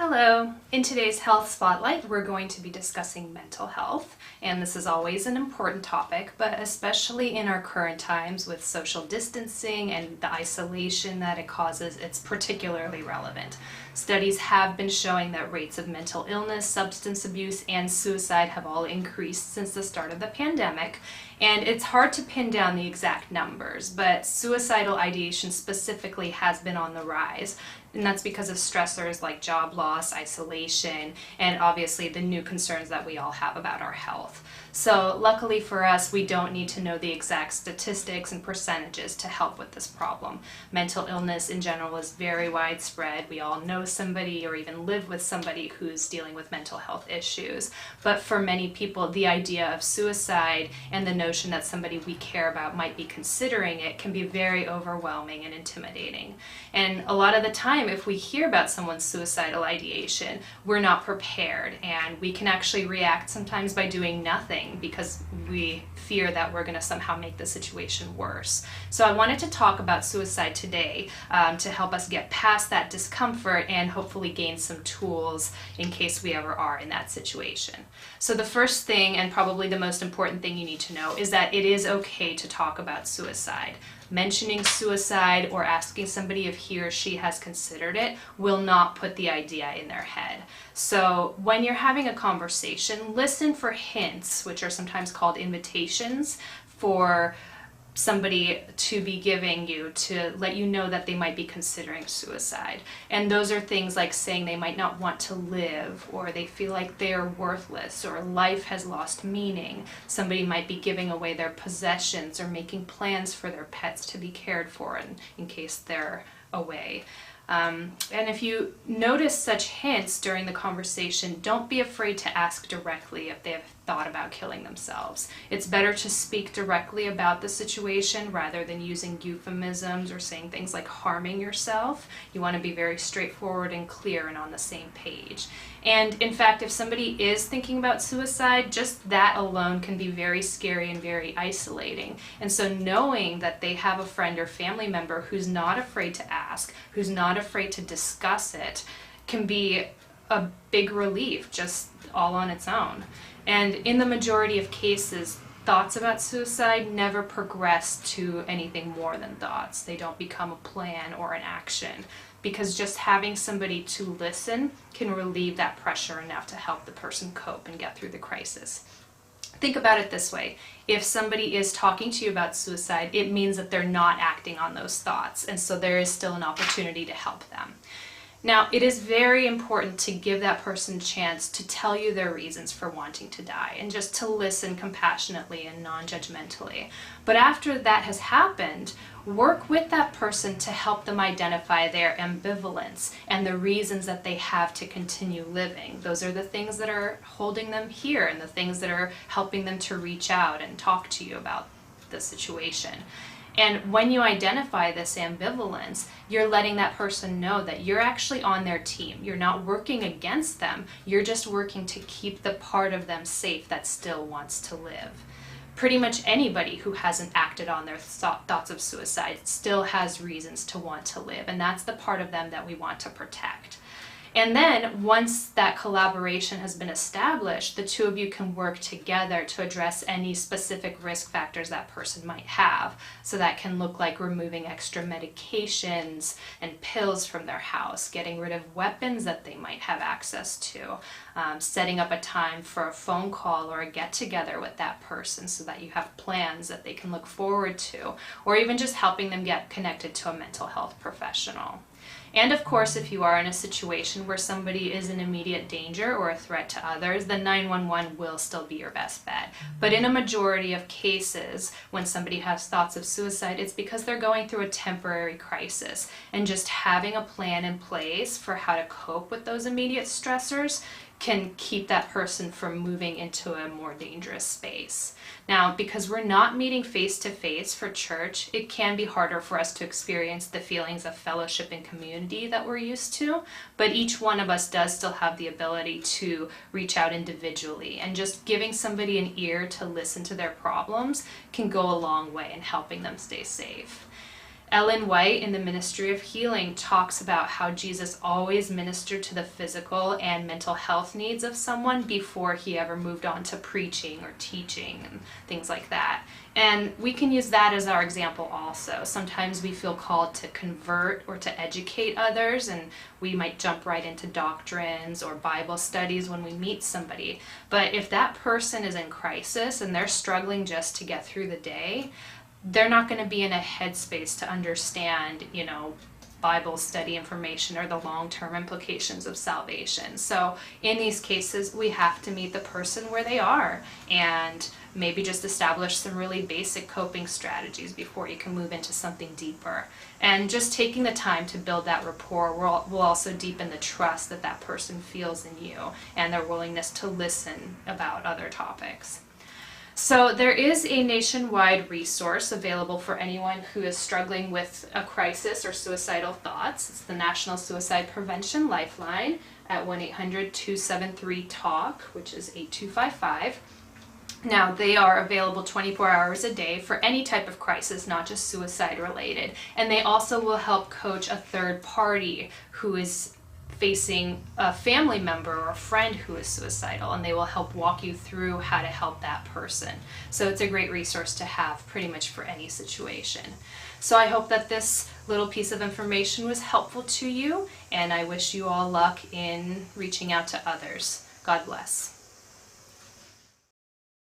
Hello! In today's Health Spotlight, we're going to be discussing mental health, and this is always an important topic, but especially in our current times with social distancing and the isolation that it causes, it's particularly relevant. Studies have been showing that rates of mental illness, substance abuse, and suicide have all increased since the start of the pandemic, and it's hard to pin down the exact numbers, but suicidal ideation specifically has been on the rise. And that's because of stressors like job loss, isolation, and obviously the new concerns that we all have about our health. So luckily for us, we don't need to know the exact statistics and percentages to help with this problem. Mental illness in general is very widespread. We all know somebody or even live with somebody who's dealing with mental health issues. But for many people, the idea of suicide and the notion that somebody we care about might be considering it can be very overwhelming and intimidating. And a lot of the time, if we hear about someone's suicidal ideation, we're not prepared, and we can actually react sometimes by doing nothing because we fear that we're going to somehow make the situation worse. So I wanted to talk about suicide today to help us get past that discomfort and hopefully gain some tools in case we ever are in that situation. So the first thing, and probably the most important thing you need to know, is that it is okay to talk about suicide. Mentioning suicide or asking somebody if he or she has considered it will not put the idea in their head. So when you're having a conversation, listen for hints, which are sometimes called invitations, for somebody to be giving you to let you know that they might be considering suicide. And those are things like saying they might not want to live, or they feel like they're worthless, or life has lost meaning. Somebody might be giving away their possessions or making plans for their pets to be cared for in case they're away. And if you notice such hints during the conversation, don't be afraid to ask directly if they have thought about killing themselves. It's better to speak directly about the situation rather than using euphemisms or saying things like harming yourself. You want to be very straightforward and clear and on the same page. And in fact, if somebody is thinking about suicide, just that alone can be very scary and very isolating. And so knowing that they have a friend or family member who's not afraid to ask, who's not afraid to discuss it, can be a big relief just all on its own. And in the majority of cases, thoughts about suicide never progress to anything more than thoughts. They don't become a plan or an action, because just having somebody to listen can relieve that pressure enough to help the person cope and get through the crisis. Think about it this way. If somebody is talking to you about suicide, it means that they're not acting on those thoughts, and so there is still an opportunity to help them. Now, it is very important to give that person a chance to tell you their reasons for wanting to die and just to listen compassionately and non-judgmentally. But after that has happened, work with that person to help them identify their ambivalence and the reasons that they have to continue living. Those are the things that are holding them here and the things that are helping them to reach out and talk to you about the situation. And when you identify this ambivalence, you're letting that person know that you're actually on their team. You're not working against them. You're just working to keep the part of them safe that still wants to live. Pretty much anybody who hasn't acted on their thoughts of suicide still has reasons to want to live, and that's the part of them that we want to protect. And then once that collaboration has been established, the two of you can work together to address any specific risk factors that person might have. So that can look like removing extra medications and pills from their house, getting rid of weapons that they might have access to, setting up a time for a phone call or a get-together with that person so that you have plans that they can look forward to, or even just helping them get connected to a mental health professional. And of course, if you are in a situation where somebody is in immediate danger or a threat to others, then 911 will still be your best bet. But in a majority of cases, when somebody has thoughts of suicide, it's because they're going through a temporary crisis. And just having a plan in place for how to cope with those immediate stressors can keep that person from moving into a more dangerous space. Now, because we're not meeting face to face for church, it can be harder for us to experience the feelings of fellowship and community that we're used to, but each one of us does still have the ability to reach out individually, and just giving somebody an ear to listen to their problems can go a long way in helping them stay safe. Ellen White in the Ministry of Healing talks about how Jesus always ministered to the physical and mental health needs of someone before he ever moved on to preaching or teaching and things like that. And we can use that as our example also. Sometimes we feel called to convert or to educate others, and we might jump right into doctrines or Bible studies when we meet somebody. But if that person is in crisis and they're struggling just to get through the day, they're not going to be in a headspace to understand, Bible study information or the long-term implications of salvation. So in these cases, we have to meet the person where they are and maybe just establish some really basic coping strategies before you can move into something deeper. And just taking the time to build that rapport will also deepen the trust that that person feels in you and their willingness to listen about other topics. So there is a nationwide resource available for anyone who is struggling with a crisis or suicidal thoughts. It's the National Suicide Prevention Lifeline at 1-800-273-TALK, which is 8255. Now, they are available 24 hours a day for any type of crisis, not just suicide related. And they also will help coach a third party who is facing a family member or a friend who is suicidal, and they will help walk you through how to help that person. So it's a great resource to have pretty much for any situation. So I hope that this little piece of information was helpful to you, and I wish you all luck in reaching out to others. God bless.